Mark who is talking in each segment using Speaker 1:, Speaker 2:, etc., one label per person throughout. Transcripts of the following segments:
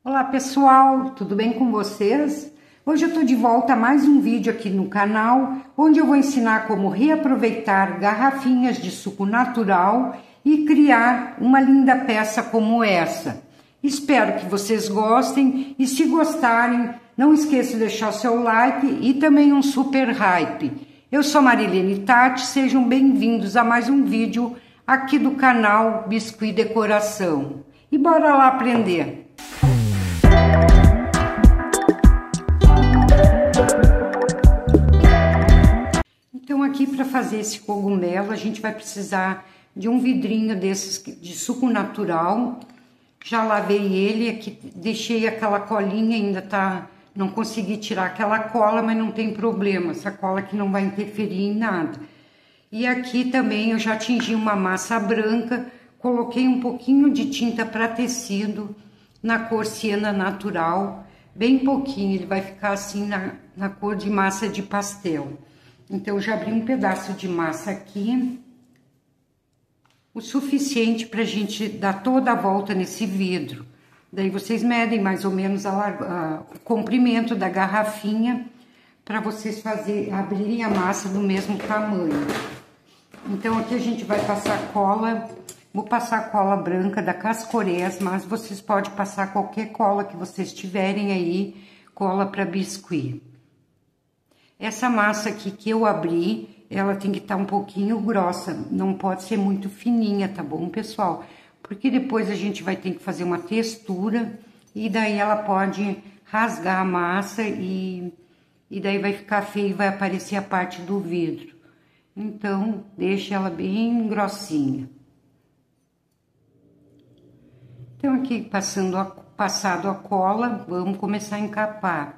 Speaker 1: Olá pessoal, tudo bem com vocês? Hoje eu estou de volta a mais um vídeo aqui no canal, onde eu vou ensinar como reaproveitar garrafinhas de suco natural e criar uma linda peça como essa. Espero que vocês gostem e se gostarem, não esqueça de deixar o seu like e também um super hype. Eu sou Marilene Tati, sejam bem-vindos a mais um vídeo aqui do canal Biscuit Decoração. E bora lá aprender! Então aqui para fazer esse cogumelo a gente vai precisar de um vidrinho desses de suco natural. Já lavei ele, aqui deixei aquela colinha, ainda tá, não consegui tirar aquela cola, mas não tem problema, essa cola aqui não vai interferir em nada. E aqui também eu já tingi uma massa branca, coloquei um pouquinho de tinta para tecido na cor siena natural, bem pouquinho, ele vai ficar assim na cor de massa de pastel. Então, eu já abri um pedaço de massa aqui, o suficiente para a gente dar toda a volta nesse vidro. Daí, vocês medem mais ou menos o comprimento da garrafinha para vocês abrirem a massa do mesmo tamanho. Então, aqui a gente vai passar cola, vou passar cola branca da Cascorés, mas vocês podem passar qualquer cola que vocês tiverem aí, cola para biscuit. Essa massa aqui que eu abri, ela tem que estar um pouquinho grossa, não pode ser muito fininha, tá bom, pessoal? Porque depois a gente vai ter que fazer uma textura e daí ela pode rasgar a massa e daí vai ficar feio e vai aparecer a parte do vidro. Então, deixa ela bem grossinha. Então, aqui passado a cola, vamos começar a encapar.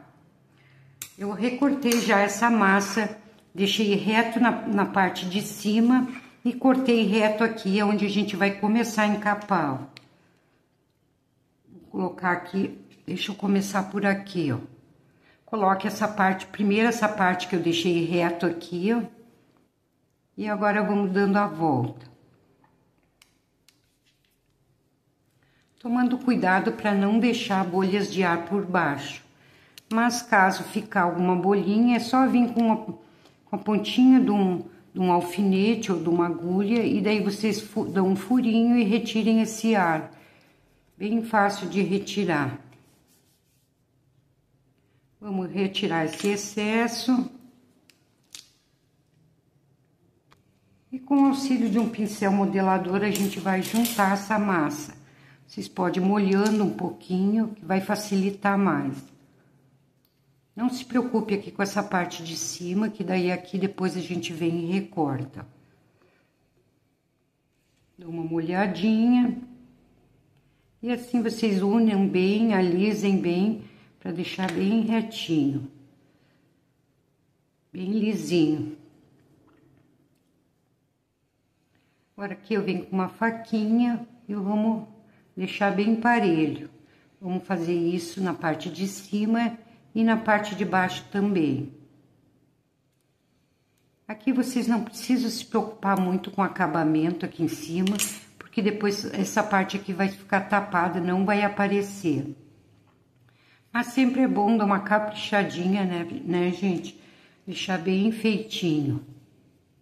Speaker 1: Eu recortei já essa massa, deixei reto na parte de cima e cortei reto aqui, onde a gente vai começar a encapar, ó. Vou colocar aqui, deixa eu começar por aqui, ó. Coloque essa parte, primeiro essa parte que eu deixei reto aqui, ó. E agora vamos dando a volta. Tomando cuidado para não deixar bolhas de ar por baixo. Mas caso ficar alguma bolinha, é só vir com a pontinha de um alfinete ou de uma agulha e daí vocês dão um furinho e retirem esse ar. Bem fácil de retirar. Vamos retirar esse excesso. E com o auxílio de um pincel modelador, a gente vai juntar essa massa. Vocês podem ir molhando um pouquinho, que vai facilitar mais. Não se preocupe aqui com essa parte de cima, que daí aqui depois a gente vem e recorta. Dá uma molhadinha. E assim vocês unem bem, alisem bem, para deixar bem retinho. Bem lisinho. Agora aqui eu venho com uma faquinha e vamos deixar bem parelho. Vamos fazer isso na parte de cima e na parte de baixo também. Aqui vocês não precisam se preocupar muito com o acabamento aqui em cima, porque depois essa parte aqui vai ficar tapada, não vai aparecer. Mas sempre é bom dar uma caprichadinha, né, gente? Deixar bem feitinho.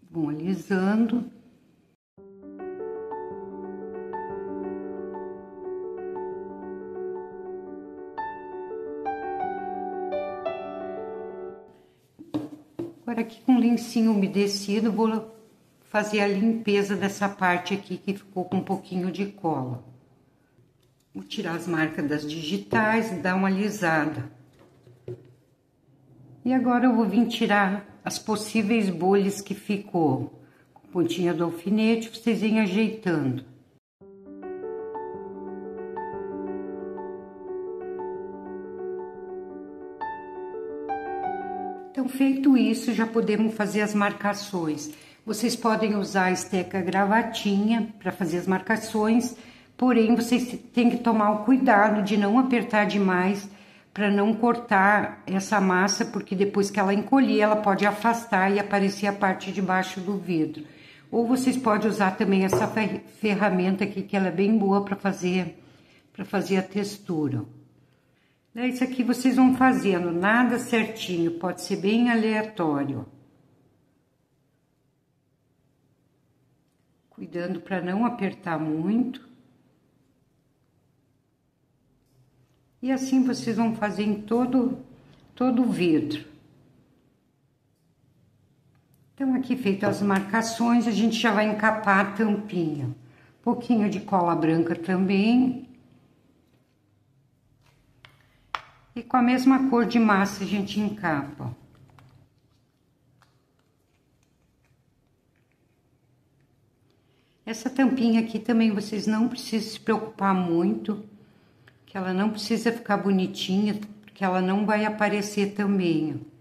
Speaker 1: Vão alisando. Agora aqui com lencinho umedecido, vou fazer a limpeza dessa parte aqui que ficou com um pouquinho de cola. Vou tirar as marcas das digitais e dar uma alisada. E agora eu vou vir tirar as possíveis bolhas que ficou. Com a pontinha do alfinete, vocês vêm ajeitando. Então, feito isso, já podemos fazer as marcações. Vocês podem usar a esteca gravatinha para fazer as marcações, porém, vocês têm que tomar o cuidado de não apertar demais para não cortar essa massa, porque depois que ela encolher, ela pode afastar e aparecer a parte de baixo do vidro. Ou vocês podem usar também essa ferramenta aqui, que ela é bem boa para fazer a textura. Daí isso aqui vocês vão fazendo, nada certinho, pode ser bem aleatório. Cuidando para não apertar muito. E assim vocês vão fazer em todo o vidro. Então, aqui feitas as marcações, a gente já vai encapar a tampinha. Um pouquinho de cola branca também. E com a mesma cor de massa a gente encapa. Essa tampinha aqui também vocês não precisam se preocupar muito, que ela não precisa ficar bonitinha, porque ela não vai aparecer também, ó.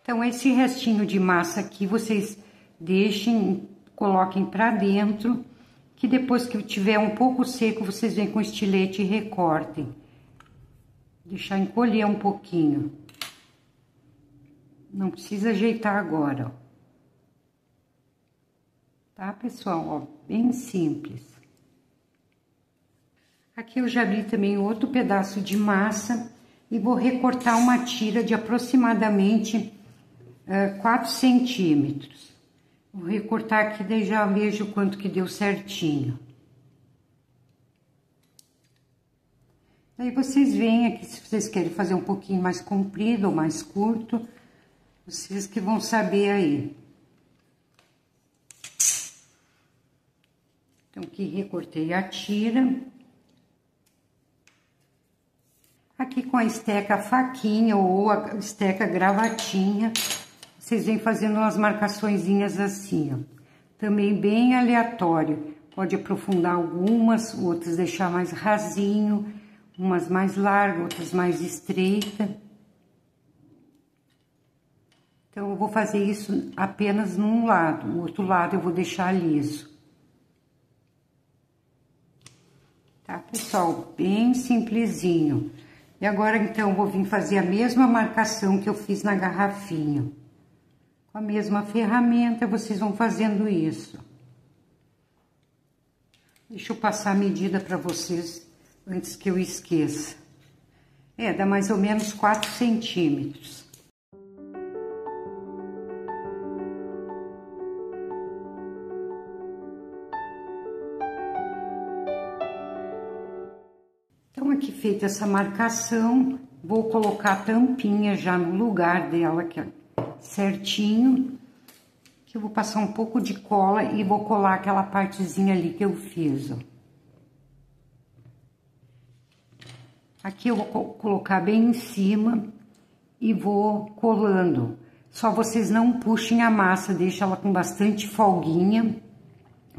Speaker 1: Então, esse restinho de massa aqui, vocês deixem, coloquem pra dentro, que depois que tiver um pouco seco, vocês vêm com estilete e recortem. Deixar encolher um pouquinho. Não precisa ajeitar agora, ó. Tá, pessoal? Ó, bem simples. Aqui eu já abri também outro pedaço de massa e vou recortar uma tira de aproximadamente 4 centímetros. Vou recortar aqui, daí já vejo quanto que deu certinho. Daí vocês veem aqui, se vocês querem fazer um pouquinho mais comprido ou mais curto, vocês que vão saber aí. Então, aqui recortei a tira. Aqui com a esteca faquinha ou a esteca gravatinha, vocês vêm fazendo umas marcaçõezinhas assim, ó. Também bem aleatório. Pode aprofundar algumas, outras deixar mais rasinho, umas mais largas, outras mais estreitas. Então, eu vou fazer isso apenas num lado, o outro lado eu vou deixar liso. Tá, pessoal? Bem simplesinho. E agora, então, eu vou vir fazer a mesma marcação que eu fiz na garrafinha. Com a mesma ferramenta, vocês vão fazendo isso. Deixa eu passar a medida para vocês antes que eu esqueça. Dá mais ou menos 4 centímetros. Então, aqui feita essa marcação, vou colocar a tampinha já no lugar dela, aqui, ó, certinho. Que eu vou passar um pouco de cola e vou colar aquela partezinha ali que eu fiz, ó. Aqui eu vou colocar bem em cima e vou colando. Só vocês não puxem a massa, deixa ela com bastante folguinha,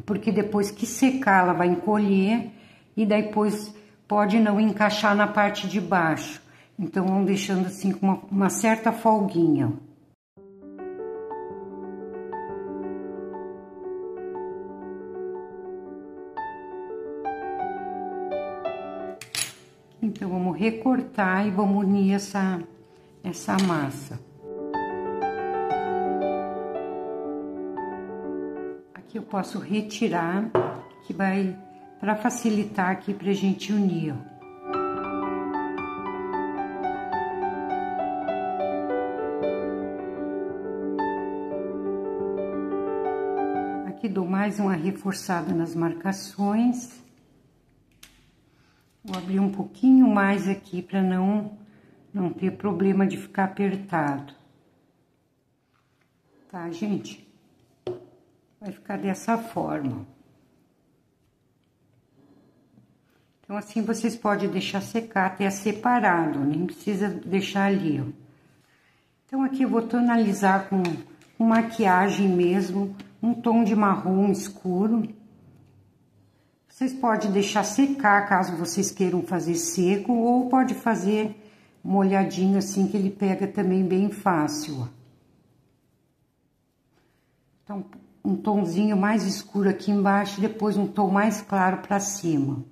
Speaker 1: porque depois que secar ela vai encolher e depois pode não encaixar na parte de baixo. Então, vão deixando assim com uma certa folguinha. Então, vamos recortar e vamos unir essa massa. Aqui eu posso retirar, que vai para facilitar aqui pra gente unir, ó. Aqui dou mais uma reforçada nas marcações. Vou abrir um pouquinho mais aqui para não ter problema de ficar apertado. Tá, gente? Vai ficar dessa forma. Então, assim, vocês podem deixar secar até separado, nem precisa deixar ali, ó. Então, aqui eu vou tonalizar com maquiagem mesmo, um tom de marrom escuro. Vocês podem deixar secar, caso vocês queiram fazer seco, ou pode fazer molhadinho assim, que ele pega também bem fácil, ó. Então, um tomzinho mais escuro aqui embaixo, e depois um tom mais claro pra cima.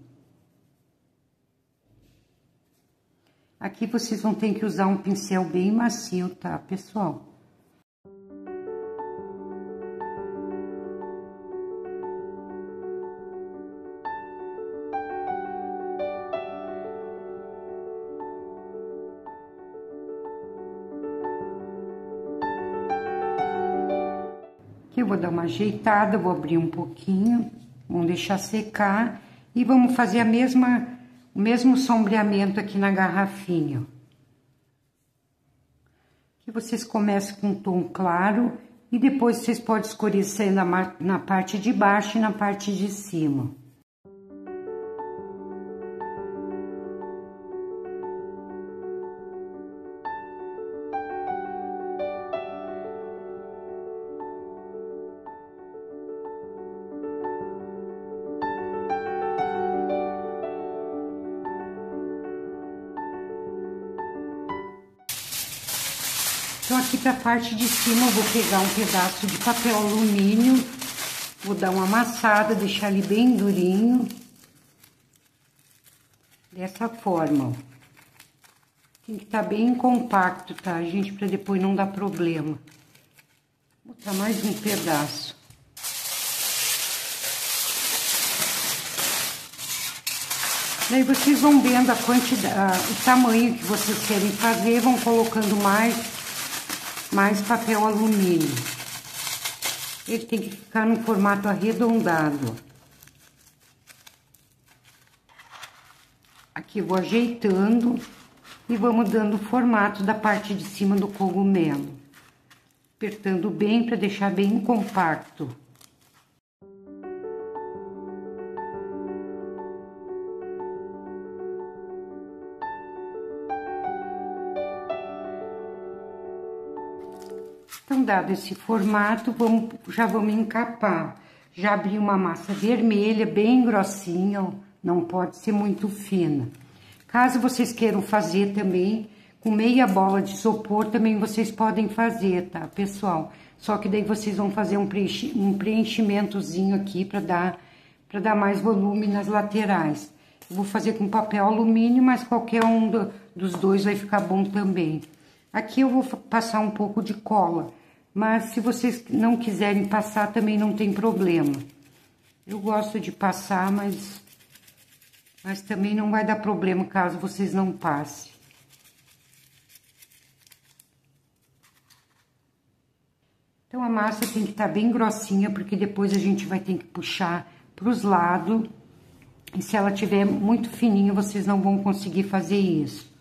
Speaker 1: Aqui vocês vão ter que usar um pincel bem macio, tá, pessoal? Aqui eu vou dar uma ajeitada, vou abrir um pouquinho, vamos deixar secar e vamos fazer o mesmo sombreamento aqui na garrafinha. Aqui vocês começam com um tom claro e depois vocês podem escurecer na parte de baixo e na parte de cima. Então, aqui para a parte de cima, eu vou pegar um pedaço de papel alumínio, vou dar uma amassada, deixar ele bem durinho. Dessa forma, ó. Tem que estar bem compacto, tá, gente? Para depois não dar problema. Vou botar mais um pedaço. Daí vocês vão vendo a quantidade, o tamanho que vocês querem fazer, vão colocando mais papel alumínio. Ele tem que ficar no formato arredondado. Aqui eu vou ajeitando e vamos dando o formato da parte de cima do cogumelo. Apertando bem para deixar bem compacto. Então, dado esse formato, já vamos encapar. Já abri uma massa vermelha, bem grossinha, ó, não pode ser muito fina. Caso vocês queiram fazer também, com meia bola de isopor, também vocês podem fazer, tá, pessoal? Só que daí vocês vão fazer um preenchimentozinho aqui para dar mais volume nas laterais. Eu vou fazer com papel alumínio, mas qualquer um dos dois vai ficar bom também. Aqui eu vou passar um pouco de cola, mas se vocês não quiserem passar, também não tem problema. Eu gosto de passar, mas também não vai dar problema caso vocês não passem. Então, a massa tem que estar bem grossinha, porque depois a gente vai ter que puxar para os lados. E se ela tiver muito fininha, vocês não vão conseguir fazer isso.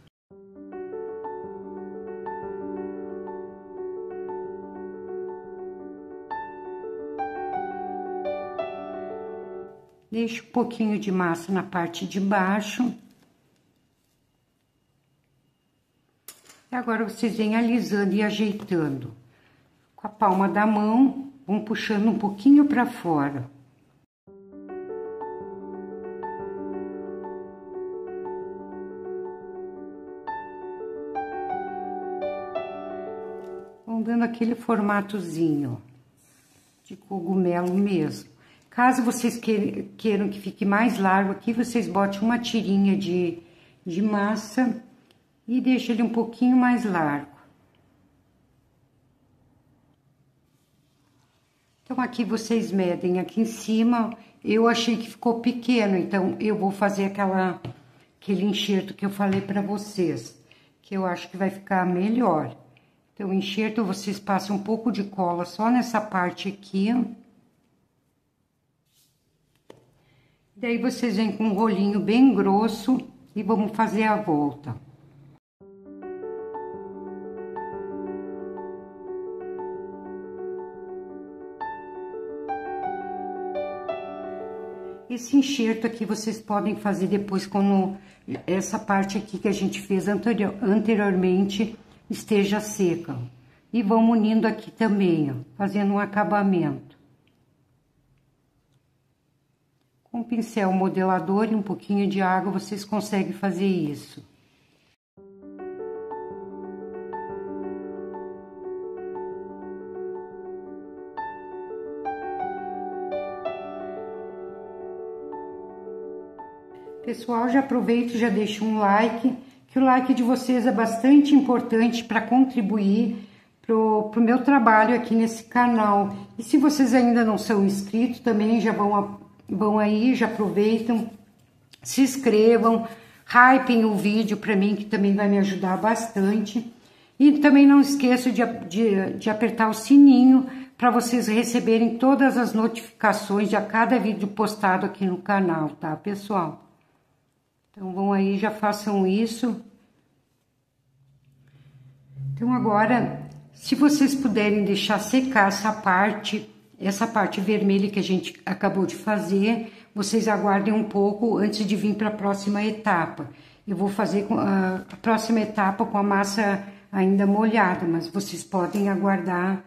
Speaker 1: Deixo um pouquinho de massa na parte de baixo. E agora vocês vêm alisando e ajeitando. Com a palma da mão, vão puxando um pouquinho para fora. Vão dando aquele formatozinho de cogumelo mesmo. Caso vocês queiram que fique mais largo aqui, vocês botem uma tirinha de massa e deixem ele um pouquinho mais largo. Então, aqui vocês medem aqui em cima. Eu achei que ficou pequeno, então eu vou fazer aquele enxerto que eu falei para vocês, que eu acho que vai ficar melhor. Então, o enxerto vocês passam um pouco de cola só nessa parte aqui, ó. Daí, vocês vêm com um rolinho bem grosso e vamos fazer a volta. Esse enxerto aqui vocês podem fazer depois quando essa parte aqui que a gente fez anteriormente esteja seca. E vamos unindo aqui também, ó, fazendo um acabamento. Com um pincel modelador e um pouquinho de água, vocês conseguem fazer isso. Pessoal, já aproveito e já deixo um like, que o like de vocês é bastante importante para contribuir pro meu trabalho aqui nesse canal. E se vocês ainda não são inscritos, também já vão aí, já aproveitam, se inscrevam, hypem o vídeo para mim, que também vai me ajudar bastante. E também não esqueça de apertar o sininho para vocês receberem todas as notificações de a cada vídeo postado aqui no canal, tá, pessoal? Então, vão aí, já façam isso. Então, agora, se vocês puderem deixar secar essa parte vermelha que a gente acabou de fazer, vocês aguardem um pouco antes de vir para a próxima etapa. Eu vou fazer a próxima etapa com a massa ainda molhada, mas vocês podem aguardar,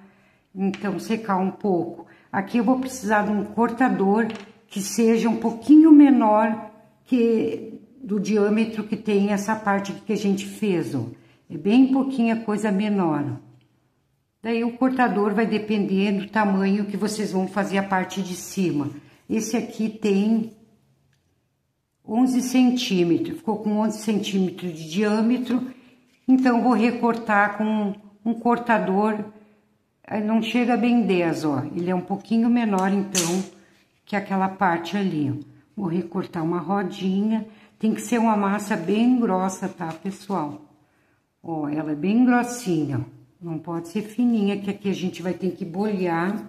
Speaker 1: então, secar um pouco. Aqui eu vou precisar de um cortador que seja um pouquinho menor que do diâmetro que tem essa parte que a gente fez, ó. É bem pouquinha coisa menor. Daí o cortador vai depender do tamanho que vocês vão fazer a parte de cima. Esse aqui tem 11 centímetros, ficou com 11 centímetros de diâmetro. Então, vou recortar com um cortador, não chega bem 10, ó. Ele é um pouquinho menor, então, que aquela parte ali, ó. Vou recortar uma rodinha. Tem que ser uma massa bem grossa, tá, pessoal? Ó, ela é bem grossinha, ó. Não pode ser fininha, que aqui a gente vai ter que bolhar.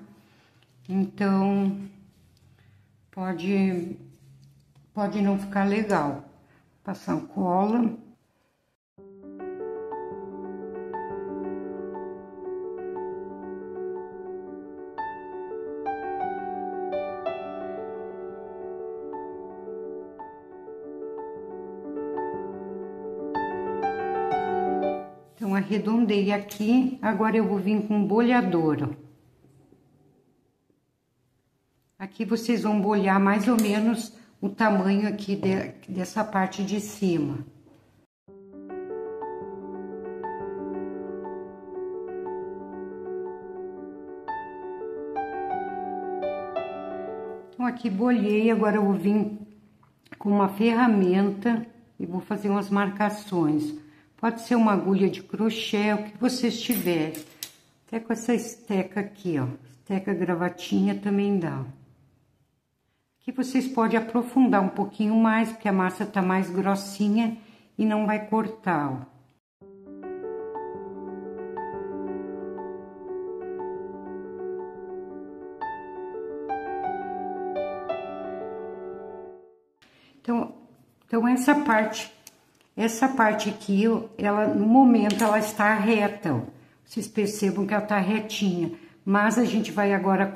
Speaker 1: Então, pode não ficar legal. Passar cola. Então, arredondei aqui, agora eu vou vir com um bolhador, ó. Aqui vocês vão bolhar mais ou menos o tamanho aqui dessa parte de cima. Então, aqui bolhei, agora eu vou vir com uma ferramenta e vou fazer umas marcações. Pode ser uma agulha de crochê, o que vocês tiverem. Até com essa esteca aqui, ó. Esteca gravatinha também dá. Aqui vocês podem aprofundar um pouquinho mais, porque a massa tá mais grossinha e não vai cortar, ó. Então essa parte aqui, ela, no momento, ela está reta, ó. Vocês percebam que ela tá retinha. Mas a gente vai agora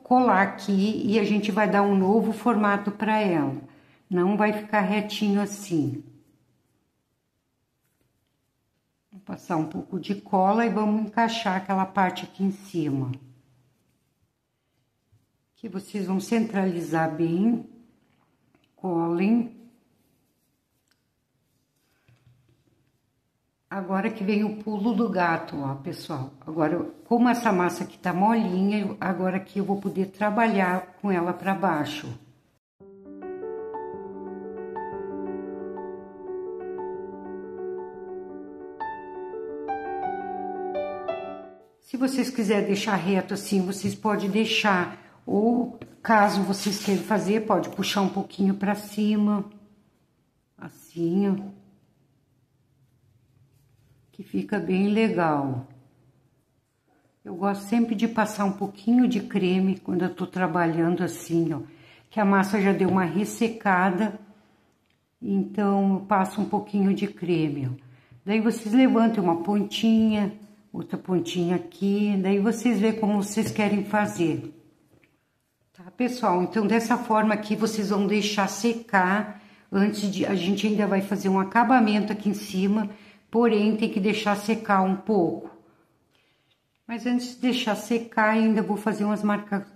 Speaker 1: colar aqui e a gente vai dar um novo formato para ela. Não vai ficar retinho assim. Vou passar um pouco de cola e vamos encaixar aquela parte aqui em cima. Aqui vocês vão centralizar bem. Colem. Agora que vem o pulo do gato, ó, pessoal. Agora, como essa massa aqui tá molinha, agora aqui eu vou poder trabalhar com ela para baixo. Se vocês quiserem deixar reto assim, vocês podem deixar. Ou, caso vocês queiram fazer, pode puxar um pouquinho para cima. Assim, ó. Que fica bem legal. Eu gosto sempre de passar um pouquinho de creme quando eu tô trabalhando assim, ó. Que a massa já deu uma ressecada, então eu passo um pouquinho de creme, ó. Daí vocês levantam uma pontinha, outra pontinha aqui, daí vocês veem como vocês querem fazer. Tá, pessoal? Então, dessa forma aqui, vocês vão deixar secar antes de... A gente ainda vai fazer um acabamento aqui em cima, porém, tem que deixar secar um pouco. Mas antes de deixar secar, ainda vou fazer umas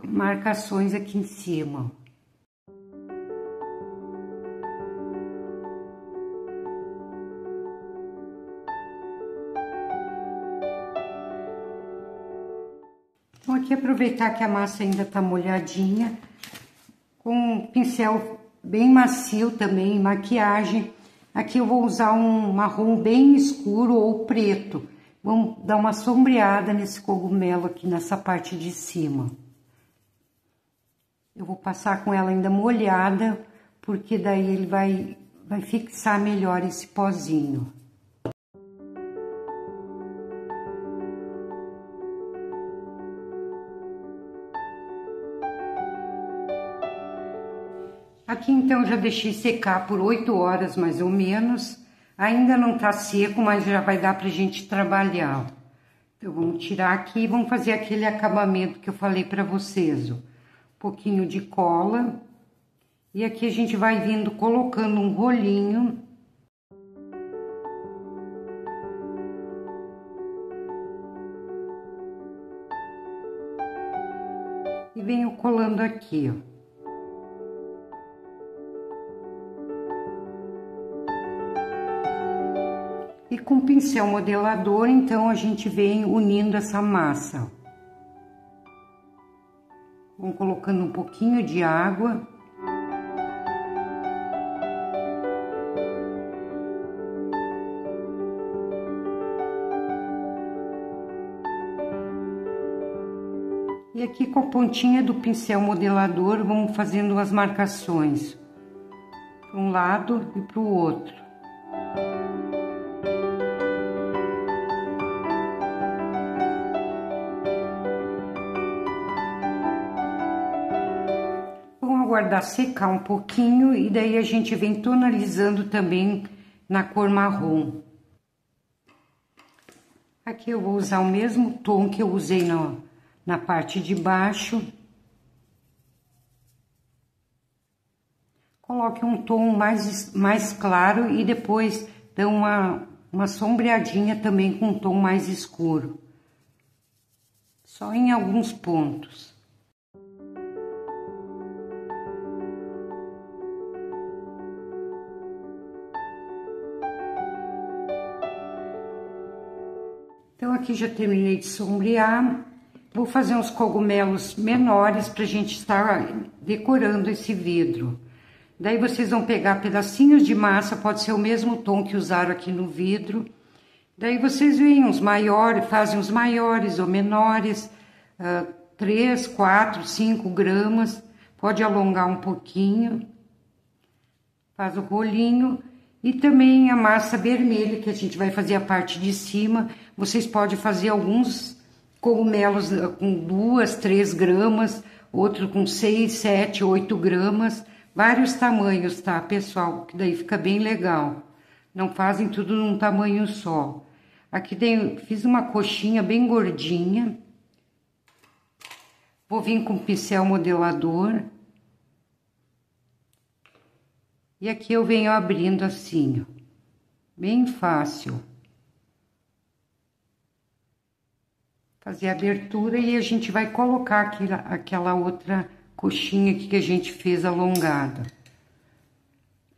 Speaker 1: marcações aqui em cima. Então, aqui aproveitar que a massa ainda tá molhadinha, com um pincel bem macio também, maquiagem. Aqui eu vou usar um marrom bem escuro ou preto. Vamos dar uma sombreada nesse cogumelo aqui, nessa parte de cima. Eu vou passar com ela ainda molhada, porque daí ele vai fixar melhor esse pozinho. Aqui então já deixei secar por 8 horas mais ou menos. Ainda não tá seco, mas já vai dar pra gente trabalhar. Então vamos tirar aqui e vamos fazer aquele acabamento que eu falei pra vocês, ó. Um pouquinho de cola. E aqui a gente vai vindo colocando um rolinho. E venho colando aqui, ó. E com pincel modelador, então, a gente vem unindo essa massa. Vamos colocando um pouquinho de água. E aqui com a pontinha do pincel modelador, vamos fazendo as marcações. Para um lado e para o outro. Aguardar secar um pouquinho e daí a gente vem tonalizando também na cor marrom. Aqui eu vou usar o mesmo tom que eu usei na parte de baixo. Coloque um tom mais claro e depois dá uma sombreadinha também com um tom mais escuro. Só em alguns pontos. Então, aqui já terminei de sombrear. Vou fazer uns cogumelos menores pra gente estar decorando esse vidro. Daí, vocês vão pegar pedacinhos de massa, pode ser o mesmo tom que usaram aqui no vidro. Daí, vocês veem os maiores, fazem os maiores ou menores, 3, 4, 5 gramas. Pode alongar um pouquinho. Faz o rolinho. E também a massa vermelha, que a gente vai fazer a parte de cima. Vocês podem fazer alguns cogumelos com 2, 3 gramas, outro com 6, 7, 8 gramas. Vários tamanhos, tá, pessoal? Que daí fica bem legal. Não fazem tudo num tamanho só. Aqui fiz uma coxinha bem gordinha. Vou vir com pincel modelador. E aqui eu venho abrindo assim, ó, bem fácil. Fazer a abertura e a gente vai colocar aquela outra coxinha aqui que a gente fez alongada.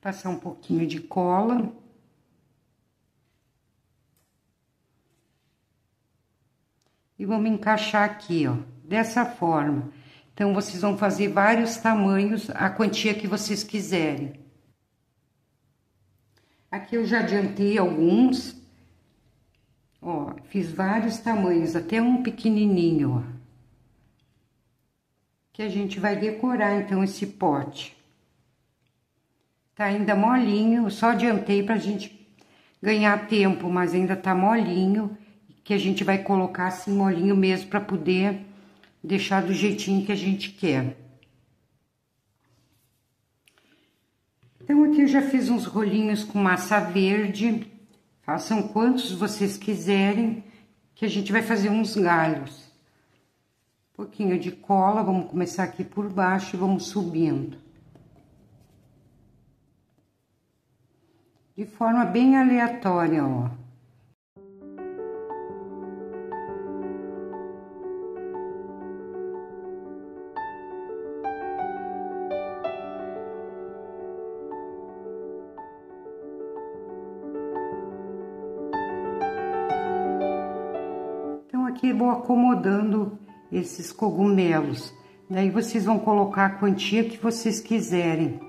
Speaker 1: Passar um pouquinho de cola. E vamos encaixar aqui, ó, dessa forma. Então, vocês vão fazer vários tamanhos, a quantia que vocês quiserem. Aqui eu já adiantei alguns, ó, fiz vários tamanhos, até um pequenininho, ó. Que a gente vai decorar, então, esse pote. Tá ainda molinho, só adiantei pra gente ganhar tempo, mas ainda tá molinho, que a gente vai colocar assim molinho mesmo pra poder deixar do jeitinho que a gente quer. Então, aqui eu já fiz uns rolinhos com massa verde. Façam quantos vocês quiserem, que a gente vai fazer uns galhos. Um pouquinho de cola, vamos começar aqui por baixo e vamos subindo. De forma bem aleatória, ó. Aqui vou acomodando esses cogumelos. Daí vocês vão colocar a quantia que vocês quiserem.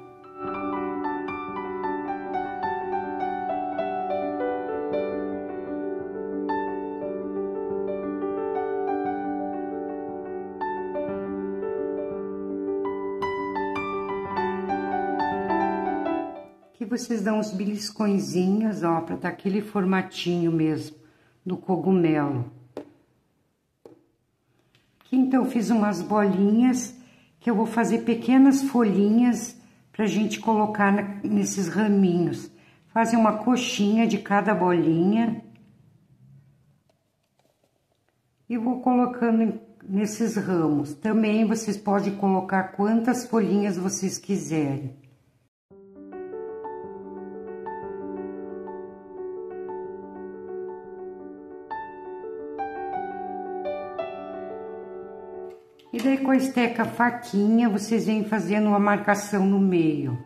Speaker 1: Aqui vocês dão uns beliscõezinhos, ó, para dar aquele formatinho mesmo do cogumelo. Aqui, então, fiz umas bolinhas, que eu vou fazer pequenas folhinhas pra gente colocar nesses raminhos. Fazem uma coxinha de cada bolinha. E vou colocando nesses ramos. Também vocês podem colocar quantas folhinhas vocês quiserem. E daí com a esteca faquinha, vocês vêm fazendo uma marcação no meio.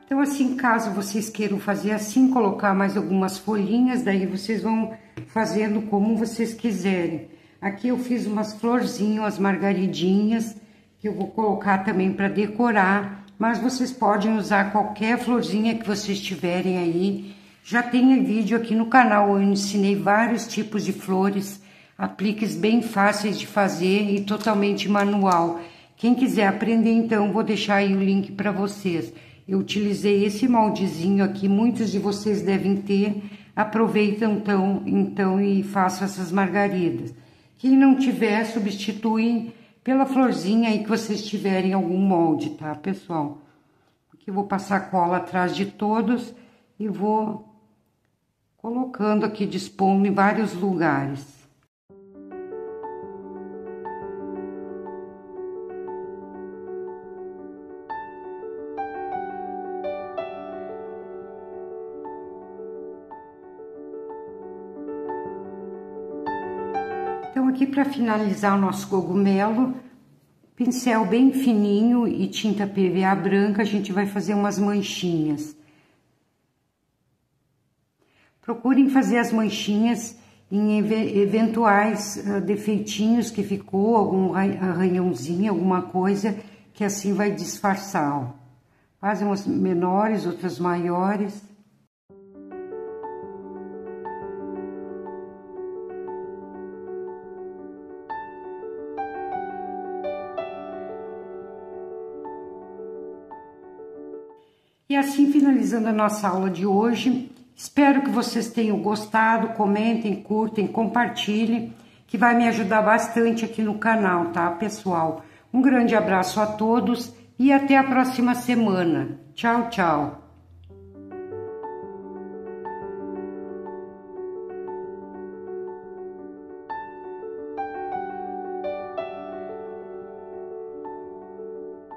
Speaker 1: Então, assim, caso vocês queiram fazer assim, colocar mais algumas folhinhas, daí vocês vão fazendo como vocês quiserem. Aqui eu fiz umas florzinhas, umas margaridinhas, que eu vou colocar também para decorar, mas vocês podem usar qualquer florzinha que vocês tiverem aí. Já tem vídeo aqui no canal, eu ensinei vários tipos de flores, apliques bem fáceis de fazer e totalmente manual. Quem quiser aprender, então, vou deixar aí o link para vocês. Eu utilizei esse moldezinho aqui, muitos de vocês devem ter. Aproveitam então e façam essas margaridas. Quem não tiver, substituem pela florzinha aí que vocês tiverem algum molde, tá, pessoal? Aqui eu vou passar cola atrás de todos e vou colocando aqui, dispondo em vários lugares. Então, aqui para finalizar o nosso cogumelo, pincel bem fininho e tinta PVA branca, a gente vai fazer umas manchinhas. Procurem fazer as manchinhas em eventuais defeitinhos que ficou, algum arranhãozinho, alguma coisa, que assim vai disfarçar, ó. Fazem umas menores, outras maiores. E assim, finalizando a nossa aula de hoje, espero que vocês tenham gostado, comentem, curtem, compartilhem, que vai me ajudar bastante aqui no canal, tá, pessoal? Um grande abraço a todos e até a próxima semana. Tchau, tchau!